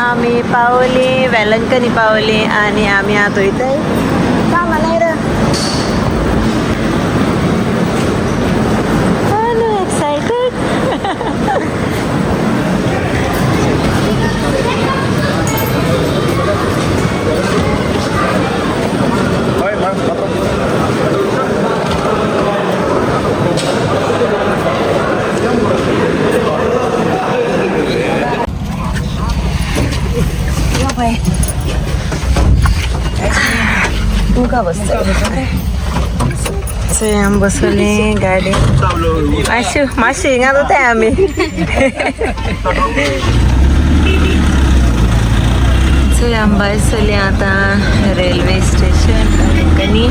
आम्ही पावली वेलंकनी पावली आणि आम्ही आतो इथे का मला एक्साइटेड. का बसतोय आम बसवली गाडी माशी हिंगात होते आम्ही. आंबा बसवली आता रेल्वे स्टेशन कोंकणी.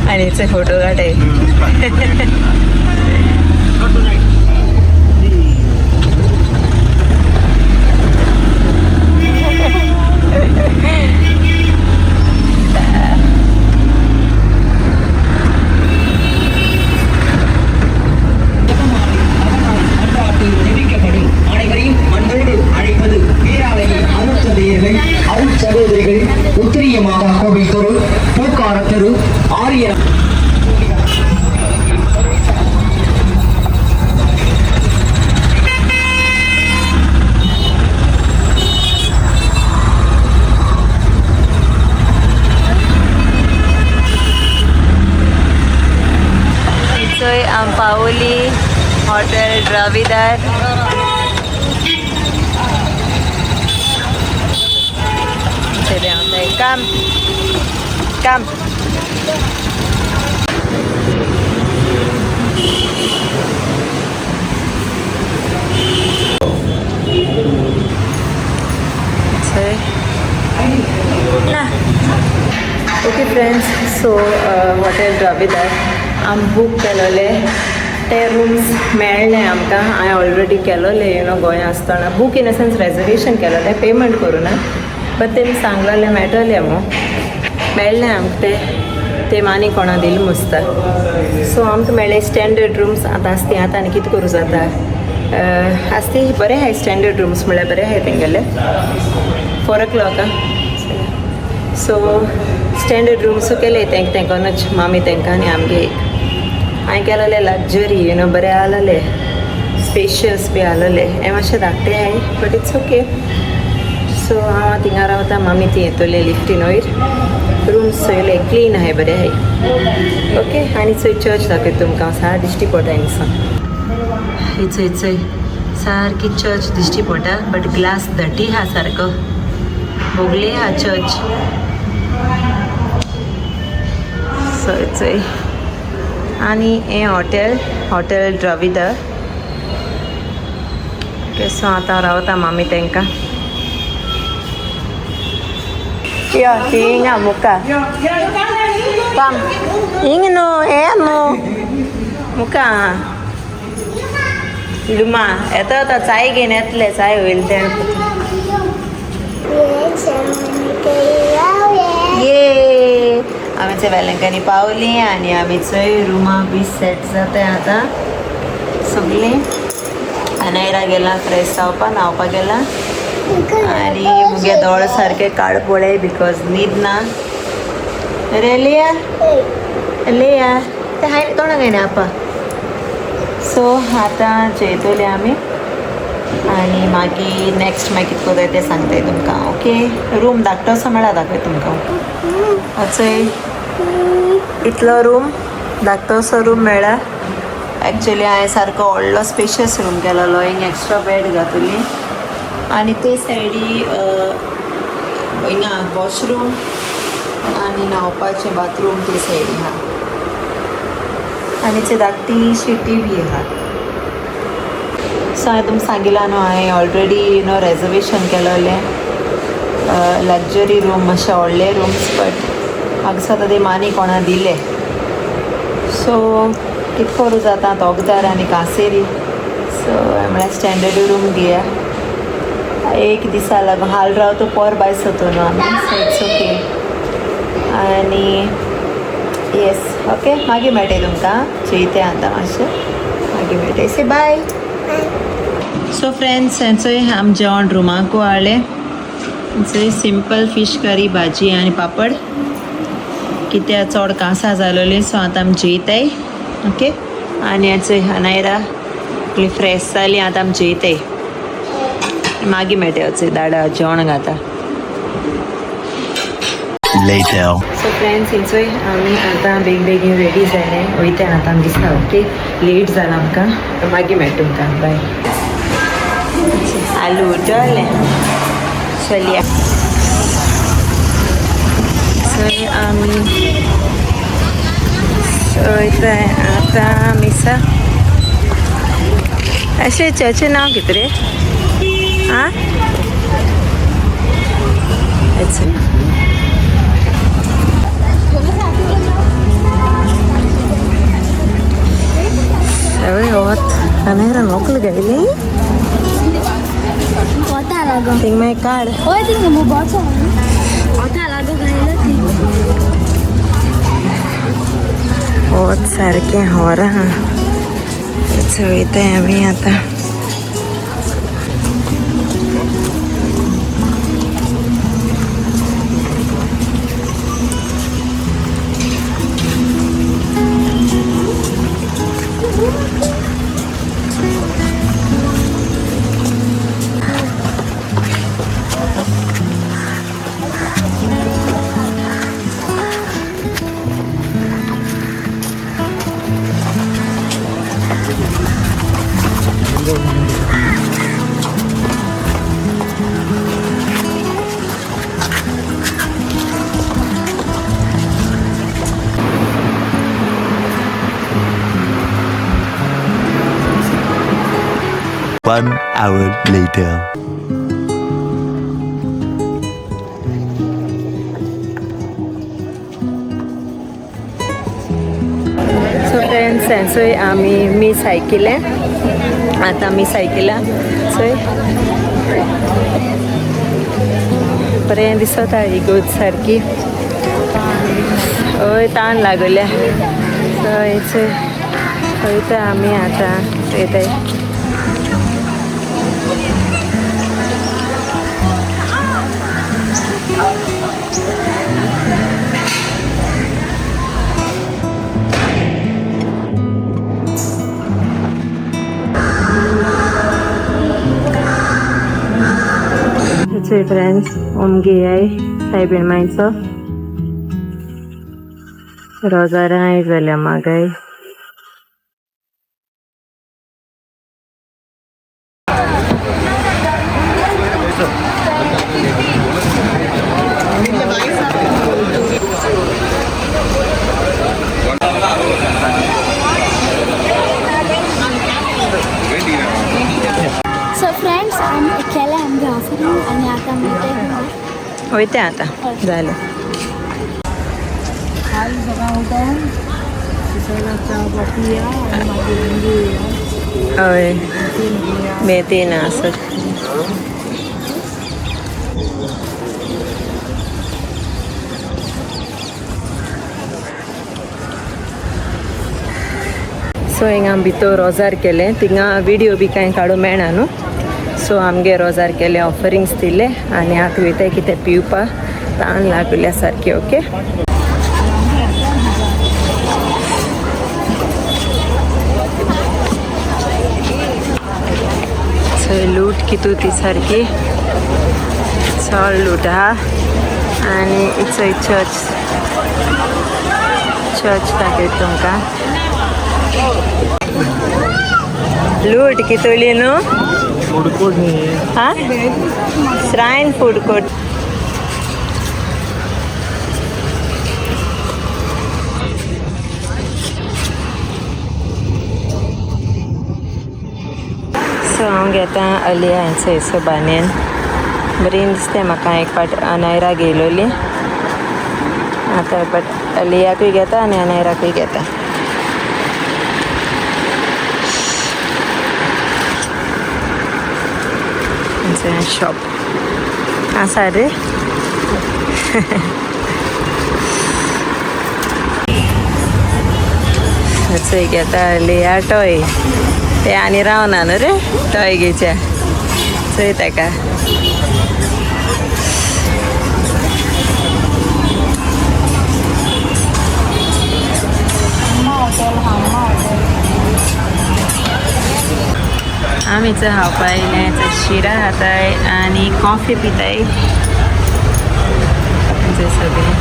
आणि इथे फोटो काढाय. உத்திரியமாக கோவில் தெரு பூக்கார தெரு ஆரிய पावली hotel Dravidar. Come. Come. Okay friends, so hotel Dravidar आम बूक केलोले ते रूम्स मेळ्ळे आमकां. हांवें ऑलरेडी केलोले गोंया आसतना book in a sense reservation केलोलें पेमेंट करून. बट तेमी सांगलेलें मेळटलें मेळ्ळें आमकां ते आनी कोणा दिलें मुस्ता. सो आमकां मेळ्ळे स्टँडर्ड रूम्स. आतां आसती आतां आनी कितें करूं जाता. आसती बरें आहाय स्टँडर्ड रूम्स म्हळ्यार बरें आहाय तेंगेले 4 o'clock. सो स्टँडर्ड रूम्स केले तेंकोनच मामी तेंकां आनी आमगे हांवें केलोलें लग्जरी बरें आसलेलें स्पेशियस बी आसलेलें. हें मातशें धाकटें आहाय बट इट्स ओके. सो हांव थिंगा रावता मामी ती येतले लिफ्टीन वयर. रूम्स चोयले क्लीन आहाय बरें आहाय. ओके. आनी चोय चर्च दाखयता तुमकां सार दिश्टी पडटा हिंगसा. चोय सारकी चर्च दिश्टी पडटा बट ग्लास धटी हा सारको बोगले हा चर्च. चोय आनी हें हॉटेल द्रविदार. सो आतां रावता मामी तेंकां. Yo, tinga muka. Kam. Ingno, eno. Muka. Luma. Eto ta chai घेन येतले चाय होईल ते. ये आमचे वेलंकनी पावली आणि आम्ही चोय रुमा बी सेट जाता आता सगळे. अनायरा गेला फ्रेश जावपा न्हावपा गेला आणि मुगे दोळ सारखे काळ पडे बिकॉज न्हीद ना रे. लिया ते हाय तोंडा काय ना आपा. सो आतां जेयतले आमी आणि मागीर नेक्स्ट मागीर कितें कोताय तें सांगताय तुमकां. ओके. रूम धाकटोसो मेळ्ळा दाखय तुमकां. चोय इतलो रूम धाकटोसो रूम मेळ्ळा. एक्चुली हांवें सारको व्हडलो स्पेशियस रूम केलोलो. हिंग एक्स्ट्रा बेड घातली आणि ते सायडी हिंगा वॉशरूम आणि न्हावपाचें बाथरूम ते सायडी आहा आणि ते धाकटीशी टीवी आहा. सो हांवें तुमकां सांगिलां न्हू हांवें ऑलरेडी रेजर्वेशन केलोलें लग्जरी रूम मातशे व्हडले रूम्स बट म्हाका दिसता ते मानी कोणा दिले. सो कितें करूं जाता तोगदार आनी कासेरी. सो म्हळ्यार स्टँडर्ड रूम घेया. एक दिसा लागून हाल राव तो पर बायस होतो न्हू आमी. So it's okay. आनी येस ओके मागीर मेळटलें तुमकां जेयतें आतां मातशें मागीर मेळटलें से बाय सो फ्रेंड्स हेंचोय आम जेवण रुमाक वाळ्ळें थंय सिंपल फीश करी भाजी आनी पापड कित्याक चड कांसां जालोलीं सो आतां आमी जेयताय ओके आनी हेचोय अनायरा फ्रेश जालीं आतां आमी जेयताय मागीर मेळटा वचय दाडा जेवण घाता सो फ्रेंड्स हिंचोय आमी आतां बेगीन रेडी जालें वयता आतां आमी दिसता ओके लेट जाला आमकां मागीर मेळटा तुमकां बाय आलू उजळ्ळें चलया सो आमी वयताय आतां मिसा अशें चर्चें नांव कितें रे आं सगळे वत अनायरा नोकल गेली थिंग मागीर काड वत सारकें होरां वयताय आमी आतां One hour later. So friends हेंचोय आमी मिस आयकिल्लें आतां मिस आयकिलां चोय बरें दिसता इगोज सारकी हय ताण लागल्या सो हेचोय वयता आमी आतां वयताय हेचोय फ्रेंड्स ओमगे आय सायबीण मायचो रोजारां जाल्या मागाय So friends, केलें आमगे ऑफरींग आनी आतां मेळटा वयता आतां जालें हय मेथी ना आसत सो हिंगा भितर रोजार केलें थिंगा विडियो बी कांय काडूं मेळना न्हू सो आमगे रोजार केले ऑफरिंग्स दिले आनी आतां वयताय कितें पिवपा ताण लागल्या सारकी ओके सो लूट कितू ती सारकी चड लूट आहा आनी इट्स अ चर्च दाखयता तुमकां लूट कितोली न्हू हाँ श्राइन फूड कोर्ट सो हांव घेता अलिया हेंचो हिशोबानेन बरी दिसता म्हाका एक पाट अनायरा गेलोली आतां बट अलियाकूय घेता आनी अनायराकूय घेता it's a shop. Ah, sorry. चोय घेता लिया टॉय ते आनी रावना न्हू रे टॉय घेच्या चोय ताका आम्ही खावपा येयले शिरा खाताय आणि कॉफी पिताय सगळे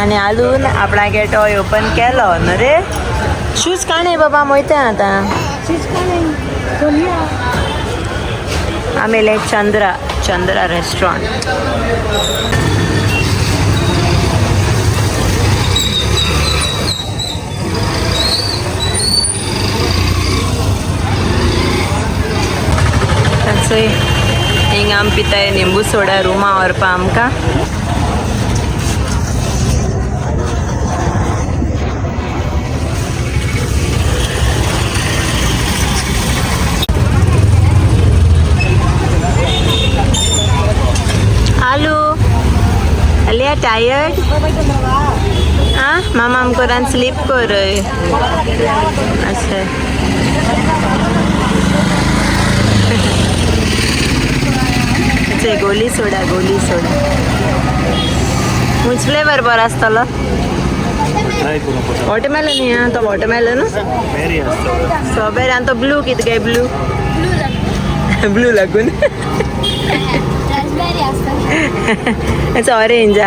आणि अजून आपणागे टॉय ओपन केलो न्हू रे शूज काणे बाबा मोयते आता आमेले चंद्रा रेस्टॉरंट हिंग आम पिताय निंबू सोडा रुमा व्हरपा आमकां आलू अलिया टायर्ड हाँ मामा हमको रन स्लीप कर अच्छा अच्छा गोली सोडा मुझ फ्लेवर बरं असतलो वॉटरमेलन नाही हा तो वॉटरमेलन स्ट्रॉबेरी आणि तो ब्लू किती काय ब्लू लागून it's orange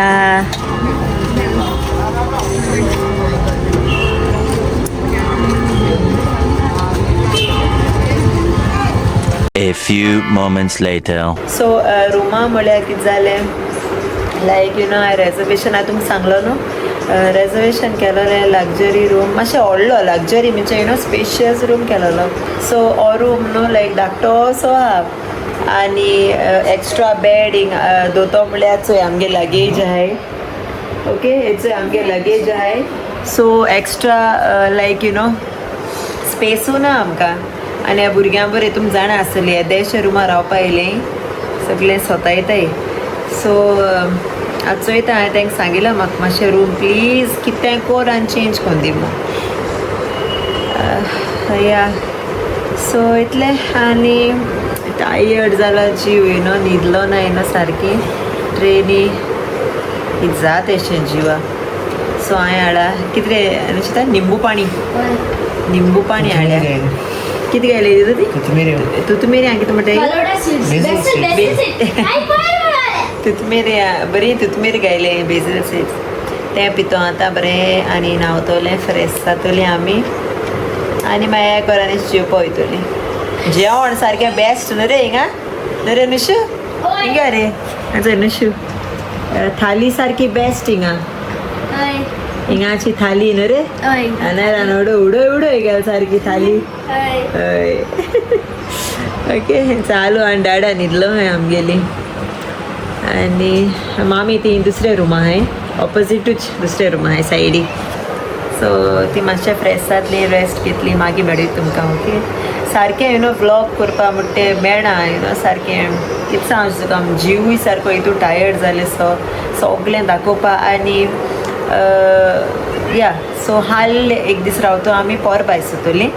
A few moments later. So रुमा म्हळ्यार कितें जालें लायक यू नो हांवें रेजर्वेशन हांवें तुमकां सांगलो न्हू रेजर्वेशन केलोलें लग्जरी रूम मातशें व्हडलो लग्जरी म्हणजे यू नो स्पेशियस रूम केलोलो सो हो रूम न्हू लायक धाकटोसो आहा आनी एक्स्ट्रा बेड हिंग दोतो म्हळ्यार चोय आमगे लगेज आहाय ओके हेचो आमगे लगेज आहाय so extra like you know space ना आमकां आनी ह्या भुरग्यां बरें तुमकां जाणा आसतली येदेशे रुमा रावपा येयलें सगळें स्वता येताय सो आतां चोयता हांवें तांकां सांगिल्लें म्हाका मातशें रूम प्लीज कितें कोर आनी चेंज कोन्न दी म्हणून या सो इतलें आनी टायर्ड जाला जीव यू नो न्हिदलो ना यू नो सारकी ट्रेनी जात अशें जिवा सो हांवें हाडा कितें चिंता निंबू पाणी हाडल्या कितें घायलें ती तुतमेरी हांवें कितें म्हणटा तुतमेरी बरी तुतमेरी घायले बेजील सीड्स तें पितो आतां बरें आनी न्हांवतलें फ्रेश जातलीं आमी आनी मागीर घरांनी जेवपा वयतलीं जेवण सारकें बेस्ट न्हू रे हिंगा न्हू रे नुशू हिंगा रे चोय नुशू थाली सारकी बेस्ट हिंगा हिंगाची थाली न्हू रे नाल्यार उडय गेल सारकी थाली हय ओके चालू आनी डाडा न्हिदलो हांवें आमगेली आनी मामी ती दुसरे रूम आहाय ऑपोजीटूच दुसरे रूम आहाय सायडीक सो ती मातशें फ्रेश जातली रेस्ट घेतली मागीर मेळ्ळी तुमकां ओके सारकें यू नो व्लॉग करपा म्हणटा तें मेळना यू नो सारकें कितें सांगचें तुका जिवूय सारको हितून टायर्ड जालें सो सगळें दाखोवपा आनी या सो हाल एक दीस रावतो आमी पोर भायर सुतलीं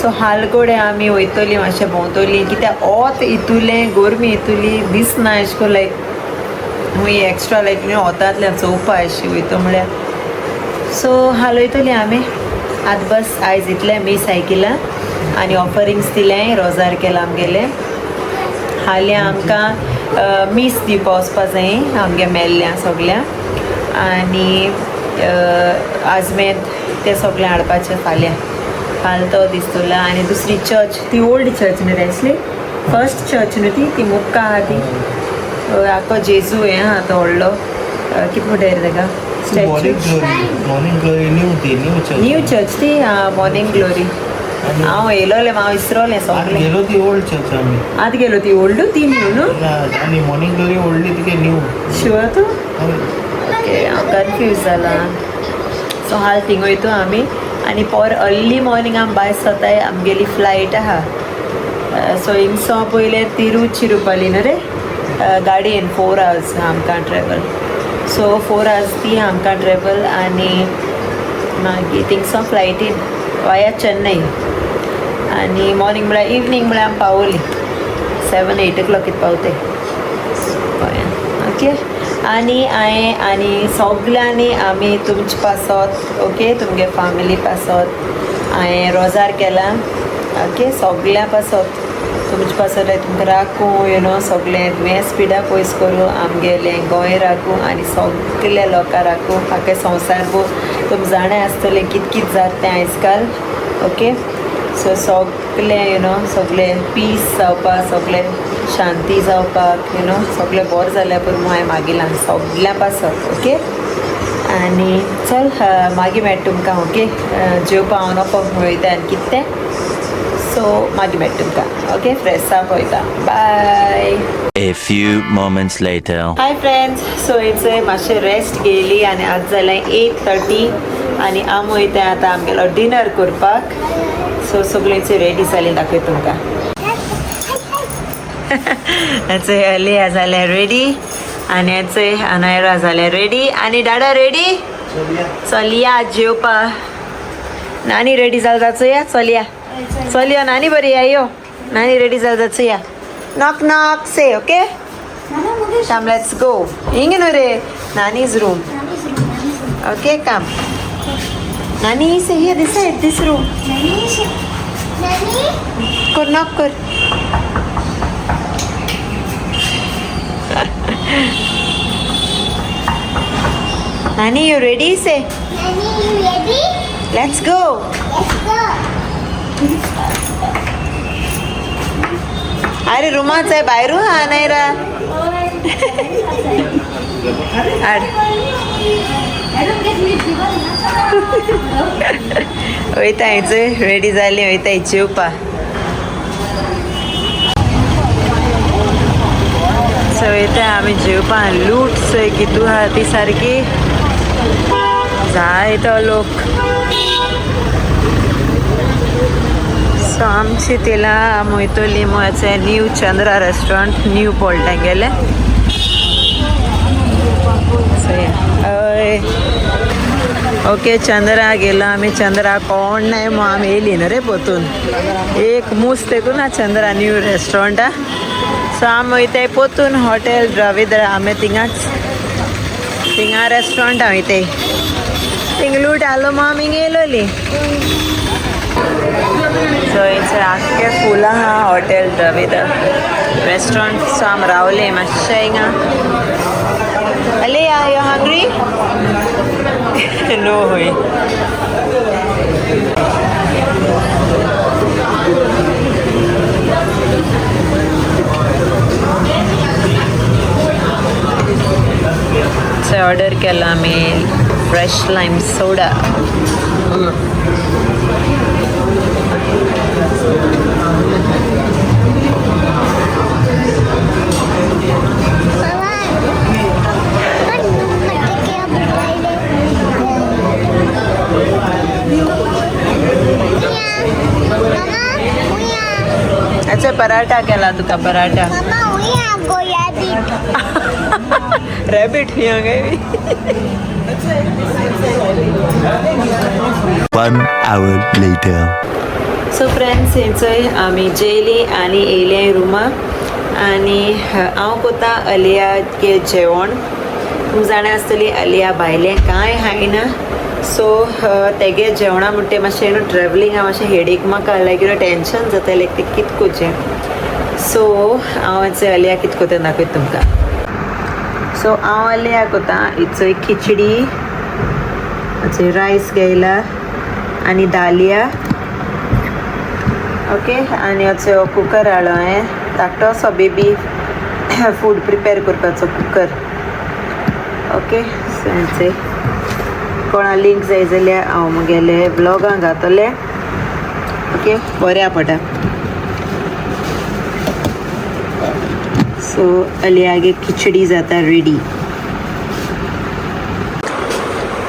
सो हालगोडे आमी वयतलीं मातशें भोंवतलीं कित्याक ओत हितुलें गोरमी हितुली दिसना एशें कोन्न लायक खूंय एक्स्ट्रा लायक यू नो ओतांतल्यान चोवपा अशी वयतो म्हळ्यार सो हालयतलीं आमी आतां बस आयज इतलें मी सायकिलां आनी ऑफरिंग्स दिलें रोजार केलां आमगेलें हाल्या आमकां मीस दिवपा वचपा जाय आमगे मेल्ल्या सगळ्यांक आनी आजमेंत तें सगळें हाडपाचें फाल्यां फाल तो दिसतलो आनी दुसरी चर्च ती ओल्ड चर्च न्ही रे असली फर्स्ट चर्च न्हू ती मुक्का आहा ती आख्खो जेजू हें आहा तो व्हडलो कितें म्हणटा रे ताका न्यू चर्च ती मॉर्निंग ग्लोरी हांव येयलोलें हांव विसरोलें सगळें आतां गेलो ती ओल्ड ती न्यू न्हू मॉर्निंग ग्लोरी व्हडली ती न्यू शुअर तूं ओके हांव कन्फ्यूज जाला सो हाल थिंग वयतो आमी आनी पोर अर्ली मॉर्निंग आमी भायर सरताय आमगेली फ्लायट आहा सो हिंगसो पयले तिरुचिरुपली न्हू रे गाडयेन 4 hours आमकां ट्रॅवल सो 4 hours ती आमकां ट्रॅवल आनी मागीर थिंगसो फ्लायटीन वाया चेन्नई आनी मॉर्निंग म्हळ्यार इवनींग म्हळ्यार आमी पावोली 7-8 o'clock पावताय गोंयान ओके. आनी सगल्यांनी आमी तुमचे पासत ओके तुमगे फॅमिली पासत हांवें रोजार केलां ओके सगल्या पासत तुमचे पासत तुमकां राखूं यू नो सगळें दुयेंस पिडा पयस करूं आमगेलें गोंय राखूं आनी सगल्या लोकां राखूं आख्या संवसार तुमी जाणें आसतलें कित जाता तें आयज काल ओके. सो सगळें यू नो सगळें पीस जावपाक सगळें शांती जावपाक यू नो सगळें बरें जाल्या पुरो हांवें मागिलां सगल्या पासत ओके. आनी चल मागीर मेळटा तुमकां ओके जेवपा हांव नोको वयता आनी कितें तें सो मागीर मेळटा तुमकां ओके. फ्रेश जावप वयता bye. A few moments later. Hi friends so हेचो मातशें रेस्ट घेयली आनी आज जालें 8:30 आनी आमी वयता आतां आमगेलो डिनर करपाक. सो सगळींची रेडी जाली दाखय तुमकां. हेचो अलिया जाल्यार रेडी आनी हेचो अनायरा जाल्यार रेडी आनी डाडा रेडी. चलया जेवपा नानी रेडी जाल जाचोया चलया चलया नानी बरी आयो नानी रेडी जाल जाचोया. Knock knock say okay come let's go. हिंग न्हू रे Nani's room okay come Nani say here this side this room कर नॉक कर. Nani you ready say let's go. अरे रुमाच आहे बाहेर हा नाही रा वयता हेचो रेडी जाली वयता जेवपा. सो वयता आमी जेवपा लूट सो कितू आहा ती सारकी जायतो लोक. सो आमची तिला मोयतोली मोचे न्यू चंद्रा रेस्टॉरंट न्यू पोल्टा गेले. ओके चंद्रा गेलो आमी. चंद्रा कोण नाही मग आमी येयली न्हू रे पोतून एक मूस देखून ना चंद्रा न्यू रेस्टॉरंटा. सो आमी वयताय पोतून हॉटेल द्रविड आमी थिंगा रेस्टॉरंटा वयताय थिंग लूट आलो मग आमी येयलोली. सो हेचें आख्खें फूल आहा हॉटेल द्रविड रेस्टॉरंट. सो आमी रावले मातशें हिंगा. अलिया यू हंग्री नो हुई. सो ऑर्डर केला आमी फ्रेश लाइम सोडा. अच्छा पराठा केला तुका पराठा रॅबिट हिंगा गई. 1 hour later. सो फ्रेंड्स हेंचोय आमी जेयली आनी येयले रुमा आनी हांव कोता अलियागे जेवण. तुमी जाणा आसतली अलिया भायलें कांय खायना. सो तेगे जेवणा म्हणटे मातशें यू नो ट्रॅवलिंगा मातशें हेडेक म्हाका लायक यू नो टेंशन जाता लायक तें कितें कोचें. सो हांव हेचें अलिया कितें कोता दाखयता तुमकां. सो हांव अलिया कोता हिचोय खिचडी हेचो रायस घेयला आनी दालिया ओके. आनी हेचो कुकर हाडलो हांवें धाकटो असो बेबी फूड प्रिपेर करपाचो कुकर ओके. सो हेचें कोणा लिंक जाय जाल्यार हांव म्हगेले ब्लॉगां घातले ओके बऱ्या पडटा. सो अलियागे खिचडी जाता रेडी.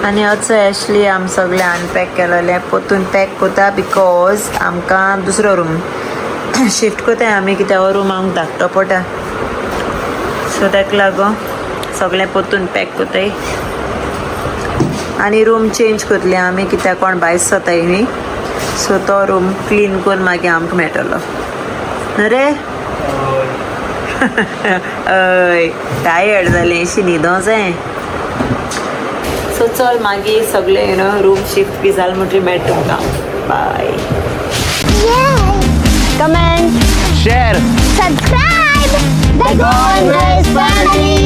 आनी असो ॲक्चुली आमी सगळें अनपॅक केलेलें पोतून पॅक कोता बिकॉज आमकां दुसरो रूम शिफ्ट कोताय आमी कित्याक हो रूम आमकां धाकटो पडटा. सो ताका लागून सगळें पोतून पॅक कोताय आनी रूम चेंज करतली आमी कित्याक कोण भायस जाताय न्ही सो तो रूम क्लीन करून मागीर आमकां मेळटलो रे हय टायर्ड जालें अशी न्हिदो जाय सो चल मागीर सगळे रूम शिफ्ट बी जालें म्हणटरी मेळटा तुमकां bye Comment, Share. subscribe, the GOANVIBES family.